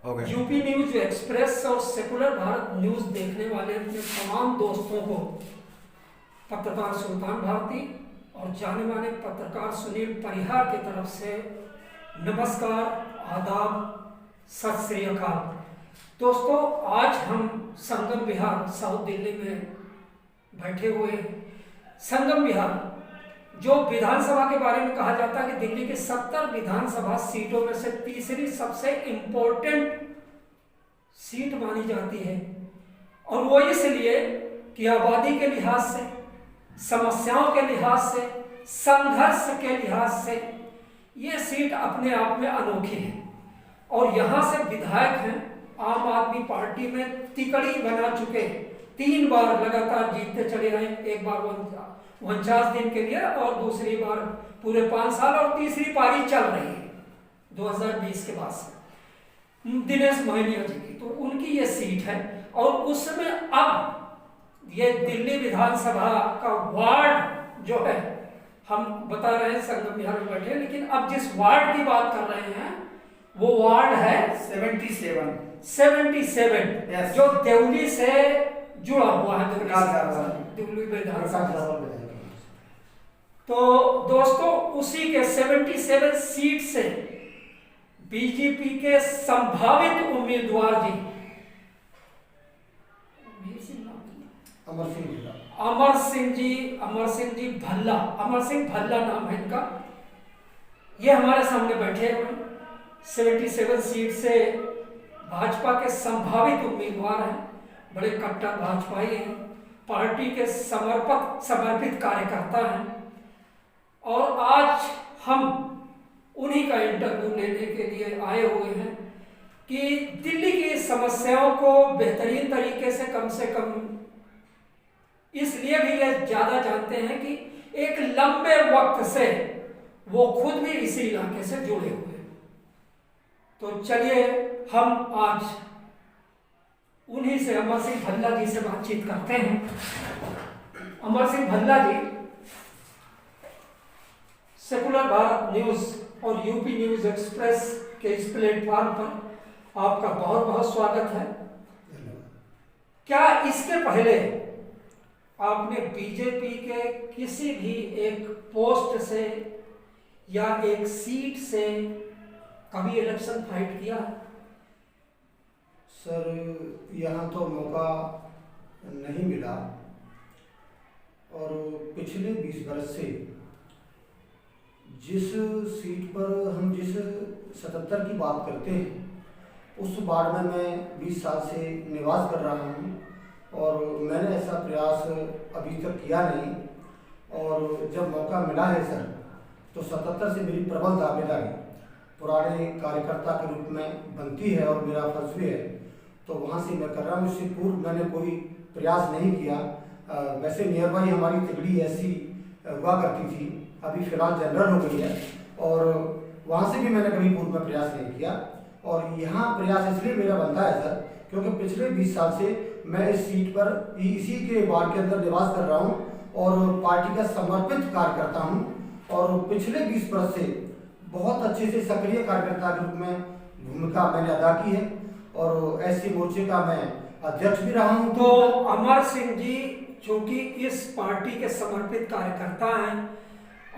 Okay. UP news express और secular Bharat news देखने वाले अपने तमाम दोस्तों को पत्रकार सुल्तान भारती और जाने माने पत्रकार सुनील परिहार की तरफ से नमस्कार, आदाब, सत श्री अकाल। दोस्तों, आज हम संगम विहार साउथ दिल्ली में बैठे हुए हैं। संगम विहार जो विधानसभा के बारे में कहा जाता है कि दिल्ली के 70 विधानसभा सीटों में से तीसरी सबसे इम्पोर्टेंट सीट मानी जाती है, और वो इसलिए कि आबादी के लिहाज से, समस्याओं के लिहाज से, संघर्ष के लिहाज से ये सीट अपने आप में अनोखी है। और यहाँ से विधायक हैं आम आदमी पार्टी में तिकड़ी बना चुके, 3 बार लगातार जीतते चले आए, एक बार 49 दिन के लिए और दूसरी बार पूरे 5 साल, और तीसरी पारी चल रही है 2020 के बाद से दिनेश मोहनिया जी की। तो उनकी ये सीट है, और उसमें अब ये दिल्ली विधानसभा का वार्ड जो है, हम बता रहे हैं संगम विहार में बैठे, लेकिन अब जिस वार्ड की बात कर रहे हैं वो वार्ड है 77 yes. जो देवली से जुड़ा हुआ है, दिल्ली विधानसभा। तो दोस्तों, उसी के 77 सीट से बीजेपी के संभावित उम्मीदवार जी अमर सिंह जी भल्ला नाम है इनका। ये हमारे सामने बैठे हैं। 77 सीट से भाजपा के संभावित उम्मीदवार हैं, बड़े कट्टर भाजपाई हैं, पार्टी के समर्पित कार्यकर्ता हैं, और आज हम उन्हीं का इंटरव्यू लेने के लिए आए हुए हैं कि दिल्ली की समस्याओं को बेहतरीन तरीके से कम इसलिए भी ये ज्यादा जानते हैं कि एक लंबे वक्त से वो खुद भी इसी इलाके से जुड़े हुए हैं। तो चलिए हम आज उन्हीं से, अमर सिंह भल्ला जी से बातचीत करते हैं। अमर सिंह भल्ला जी, सेकुलर भारत न्यूज और यूपी न्यूज एक्सप्रेस के इस प्लेटफॉर्म पर आपका बहुत बहुत स्वागत है। क्या इसके पहले आपने बीजेपी के किसी भी एक पोस्ट से या एक सीट से कभी इलेक्शन फाइट किया? सर, यहाँ तो मौका नहीं मिला, और पिछले 20 बरस से जिस सीट पर हम जिस 77 की बात करते हैं, उस वार्ड में मैं 20 साल से निवास कर रहा हूँ, और मैंने ऐसा प्रयास अभी तक किया नहीं। और जब मौका मिला है सर, तो 77 से मेरी प्रबल दावेदारी पुराने कार्यकर्ता के रूप में बनती है, और मेरा फर्ज भी है, तो वहाँ से मैं कर रहा हूँ। इससे पूर्व मैंने कोई प्रयास नहीं किया। वैसे नियर बाई हमारी तिगड़ी ऐसी हुआ करती थी, अभी फिलहाल जनरल हो गई है, और वहाँ से भी मैंने कभी पूर्व में प्रयास नहीं किया। और यहाँ प्रयास इसलिए मेरा बनता है सर, क्योंकि पिछले 20 साल से मैं इस सीट पर इसी के वार्ड के अंदर निवास कर रहा हूँ, और पार्टी का समर्पित कार्यकर्ता हूँ, और पिछले 20 वर्ष से बहुत अच्छे से सक्रिय कार्यकर्ता के रूप में भूमिका मैंने अदा की है, और ऐसे मोर्चे का मैं अध्यक्ष भी रहा हूँ। तो अमर सिंह जी चूंकि इस पार्टी के समर्पित कार्यकर्ता हैं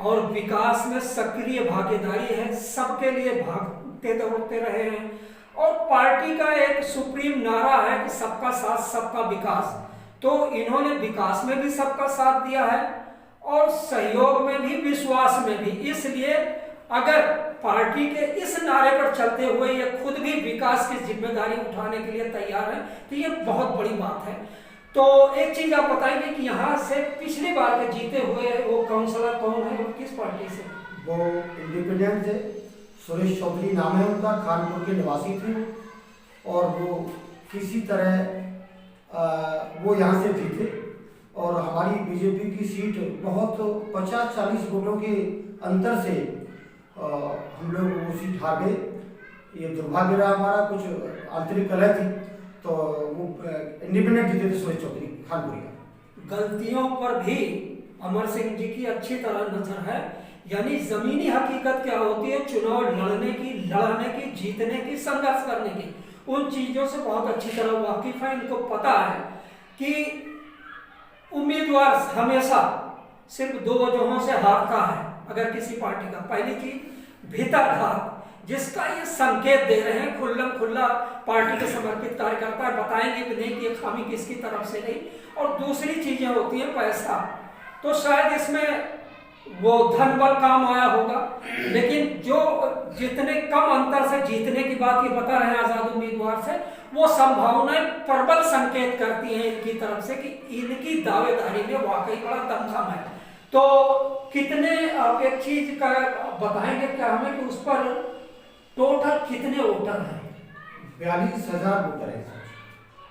और विकास में सक्रिय भागीदारी है, सबके लिए भागते दौड़ते रहे हैं, और पार्टी का एक सुप्रीम नारा है कि सबका साथ सबका विकास, तो इन्होंने विकास में भी सबका साथ दिया है और सहयोग में भी, विश्वास में भी। इसलिए अगर पार्टी के इस नारे पर चलते हुए ये खुद भी विकास की जिम्मेदारी उठाने के लिए तैयार है, तो ये बहुत बड़ी बात है। तो एक चीज आप बताएंगे कि यहाँ से पिछली बार के जीते हुए वो काउंसलर कौन है, किस पार्टी से? वो इंडिपेंडेंट थे, सुरेश चौधरी नाम है उनका, खानपुर के निवासी थे, और वो किसी तरह वो यहाँ से जीते, और हमारी बीजेपी की सीट बहुत 50-40 वोटों के अंतर से हम लोग वो सीट हार गए। ये दुर्भाग्य रहा हमारा, कुछ आंतरिक कलह थी, तो वो इंडिपेंडेंट जीते थे सुरेश चौधरी खानपुरी। गलतियों पर भी अमर सिंह जी की अच्छी तरह नजर है, यानी जमीनी हकीकत क्या होती है चुनाव लड़ने की, जीतने की, संघर्ष करने की, उन चीज़ों से बहुत अच्छी तरह वाकिफ है। इनको पता है कि उम्मीदवार हमेशा सिर्फ दो वजहों से हारता है अगर किसी पार्टी का। पहली चीज भीतर हार, जिसका ये संकेत दे रहे हैं खुल्लम खुल्ला पार्टी के समर्पित कार्यकर्ता बताएंगे भी नहीं कि ये खामी किसकी तरफ से नहीं। और दूसरी चीजें होती हैं पैसा, तो शायद इसमें वो धन बल काम आया होगा, लेकिन जो जितने कम अंतर से जीतने की बात ये बता रहे हैं आजाद उम्मीदवार से, वो संभावनाएं प्रबल संकेत करती हैं इनकी तरफ से कि इनकी दावेदारी में वाकई बड़ा दमखम है। तो कितने आप एक चीज का बताएंगे क्या हमें कि उस पर टोटल कितने वोटर हैं? 42,000 वोटर है।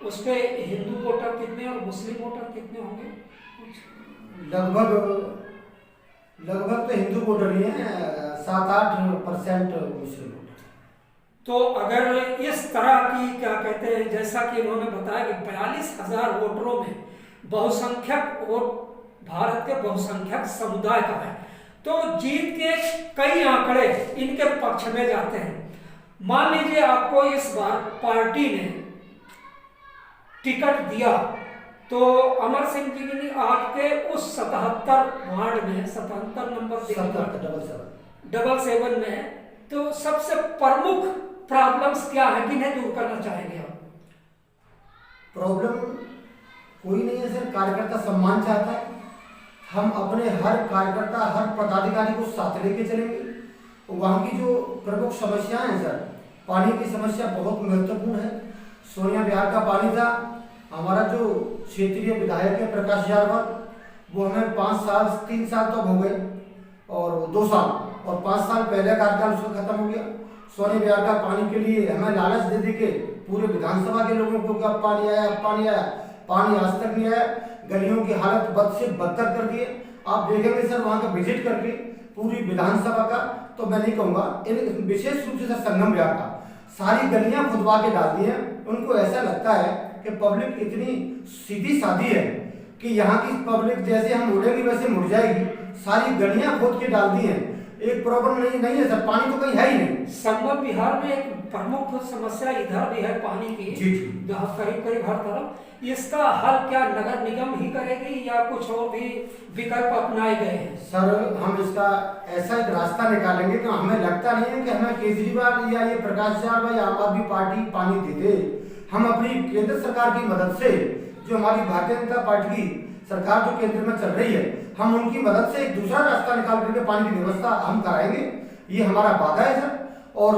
उस पे हिंदू वोटर कितने और मुस्लिम वोटर कितने होंगे? लगभग तो हिंदू वोटर ही है, 7-8% मुस्लिम वोटर। तो अगर इस तरह की क्या कहते हैं, जैसा कि इन्होंने बताया कि 42,000 वोटरों में बहुसंख्यक वोट भारत के बहुसंख्यक समुदाय का है, तो जीत के कई आंकड़े इनके पक्ष में जाते हैं। मान लीजिए आपको इस बार पार्टी ने टिकट दिया, तो अमर सिंह जी ने आपके उस 77 वार्ड में 77 नंबर 777 में तो सबसे प्रमुख प्रॉब्लम्स क्या है, किन्हें दूर करना चाहेंगे आप? प्रॉब्लम कोई नहीं है सर, कार्यकर्ता सम्मान चाहता है। हम अपने हर कार्यकर्ता हर पदाधिकारी को साथ लेके चलेंगे। वहाँ की जो प्रमुख समस्याएं हैं सर, पानी की समस्या बहुत महत्वपूर्ण है। सोनिया विहार का पानी था, हमारा जो क्षेत्रीय विधायक है प्रकाश जायसवाल, वो हमें 5 साल 3 साल तो हो गए और 2 साल और 5 साल पहले कार्यकाल उसका खत्म हो गया। सोनिया विहार का पानी के लिए हमें लालच दे दे के पूरे विधानसभा के लोगों को अब पानी आया, पानी आया, पानी आज तक नहीं आया। गलियों की हालत बद से बदतर कर दिए। आप देखेंगे सर वहाँ का विजिट करके पूरी विधानसभा का, तो मैं नहीं कहूँगा, विशेष रूप से सर संगम विहार का सारी गलियां खुदवा के डाल दी हैं। उनको ऐसा लगता है कि पब्लिक इतनी सीधी सादी है कि यहाँ की पब्लिक जैसे हम उड़ेंगे वैसे मुड़ जाएगी। सारी गलियां खोद के डाल दी हैं। एक प्रॉब्लम नहीं है सर, पानी तो कहीं है ही नहीं। संगम बिहार में एक प्रमुख समस्या इधर भी है पानी की, करीब करीब हर तरफ। इसका हल क्या नगर निगम ही करेगी या कुछ और भी विकल्प अपनाए गए हैं? सर हम इसका ऐसा एक रास्ता निकालेंगे कि हमें लगता नहीं है कि हमें केजरीवाल या ये प्रकाश जायसवाल या आम आदमी पार्टी पानी दे दे। हम अपनी केंद्र सरकार की मदद से, जो हमारी भारतीय जनता पार्टी की सरकार जो केंद्र में चल रही है, हम उनकी मदद से एक दूसरा रास्ता निकाल करके पानी की व्यवस्था हम कराएंगे। ये हमारा वादा है सर। और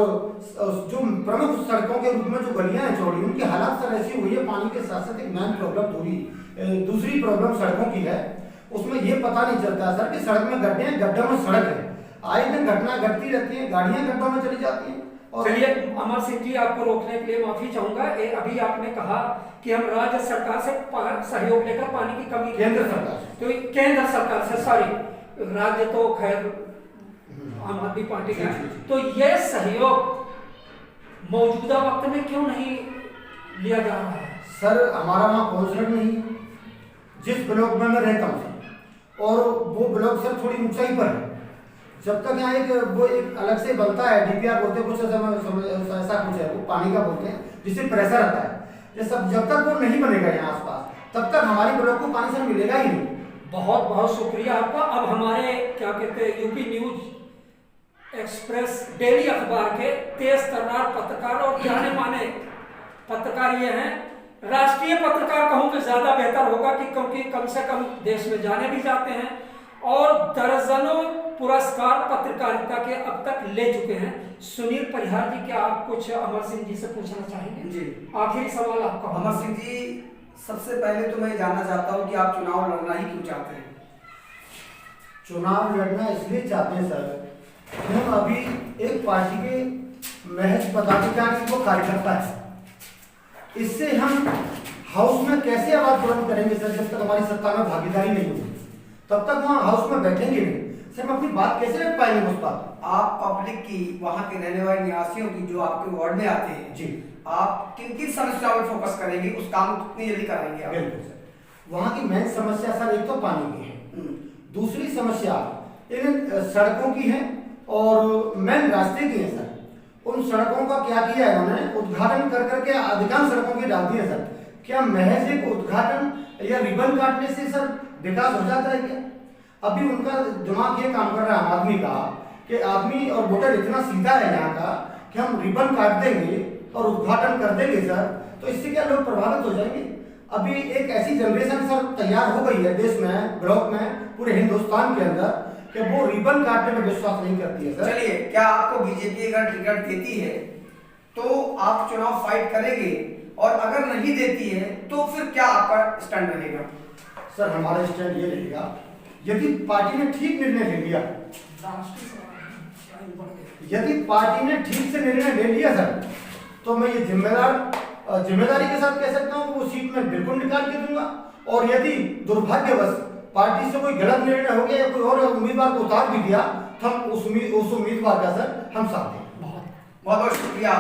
जो प्रमुख सड़कों के रूप में जो गलियां हैं चौड़ी, उनकी हालत सर ऐसी हुई है, पानी के साथ साथ एक मेन प्रॉब्लम दूसरी प्रॉब्लम सड़कों की है। उसमें ये पता नहीं चलता सर कि सड़क में गड्ढे हैं, गड्ढों में सड़क है। आए दिन घटना घटती रहती है, गाड़ियां गड्ढों में चली जाती हैं। और चलिए अमर सिंह जी, आपको रोकने के लिए माफी चाहूंगा। अभी आपने कहा कि हम राज्य सरकार से सहयोग लेकर पानी की कमी, केंद्र सरकार, तो केंद्र सरकार से, सॉरी राज्य तो खैर आम आदमी पार्टी का, तो यह सहयोग मौजूदा वक्त में क्यों नहीं लिया जा रहा है? सर हमारा वहाँ काउंसलर नहीं, जिस ब्लॉक में मैं रहता हूँ और वो ब्लॉक सर थोड़ी ऊंचाई पर है। जब तक यहाँ एक अलग से बनता है, डीपीआर बोलते हैं, कुछ ऐसा कुछ है, वो पानी का बोलते हैं, जिससे प्रेशर आता है। ये सब जब तक वो नहीं बनेगा यहाँ आसपास, तब तक हमारे ब्लॉक को पानी सर मिलेगा ही नहीं। बहुत बहुत शुक्रिया आपका। अब हमारे क्या कहते हैं यूपी न्यूज एक्सप्रेस डेली अखबार के तेज तर्रार पत्रकार और जाने माने पत्रकार ये हैं, राष्ट्रीय पत्रकार कहूँ तो ज्यादा बेहतर होगा कि क्योंकि कम से कम देश में जाने भी जाते हैं और दर्जनों पुरस्कार पत्रकारिता के अब तक ले चुके हैं। सुनील परिहार जी, क्या आप कुछ अमर सिंह जी से पूछना चाहेंगे? जी, आखिरी सवाल आपका। अमर सिंह जी, सबसे पहले तो मैं जानना चाहता हूं कि आप चुनाव लड़ना ही क्यों चाहते हैं? चुनाव लड़ना इसलिए चाहते हैं सर, हम अभी एक पार्टी के महज पदाधिकारी को कार्यकर्ता है। इससे हम हाउस में कैसे आवाज बुलंद करेंगे सर? जब तक हमारी सत्ता में भागीदारी नहीं होगी तब तक वहाँ हाउस में बैठेंगे नहीं सर। हम अपनी बात कैसे रख पाएंगे उस बात? आप पब्लिक की, वहाँ के रहने वाले निवासियों की जो आपके वार्ड में आते हैं जी, आप किन किन समस्याओं पर फोकस करेंगे, उस काम को कितनी जल्दी कराएंगे आप? बिल्कुल सर। वहाँ की मेन समस्या सर एक तो पानी की है, दूसरी समस्या इन सड़कों की है और मेन रास्ते की है सर। उन सड़कों का क्या किया है उन्होंने, उद्घाटन कर करके अधिकांश सड़कों की डाल दी है सर। क्या महज एक उद्घाटन या रिबन काटने से सर विकास हो जाता है क्या? अभी उनका दिमाग ये काम कर रहा है आम आदमी का कि आदमी और वोटर इतना सीधा है यहाँ का कि हम रिबन काट देंगे और उद्घाटन कर देंगे सर, तो इससे क्या लोग प्रभावित हो जाएंगे। अभी एक ऐसी जनरेशन सर तैयार हो गई है देश में, ब्लॉक में, पूरे हिंदुस्तान के अंदर, कि वो रिबन काटने में विश्वास नहीं करती है सर। चलिए, क्या आपको बीजेपी अगर टिकट देती है तो आप चुनाव फाइट करेंगे, और अगर नहीं देती है तो फिर क्या आपका स्टैंड रहेगा? सर हमारा स्टैंड ये रहेगा, यदि पार्टी ने ठीक निर्णय ले लिया, यदि पार्टी ने ठीक से निर्णय ले लिया सर, तो मैं ये जिम्मेदारी के साथ कह सकता हूँ कि वो सीट में बिल्कुल निकाल के दूंगा। और यदि दुर्भाग्यवश पार्टी से कोई गलत निर्णय हो गया या कोई और उम्मीदवार को उतार भी दिया, तो हम उस उम्मीदवार का सर हम साथ देंगे। बहुत बहुत शुक्रिया।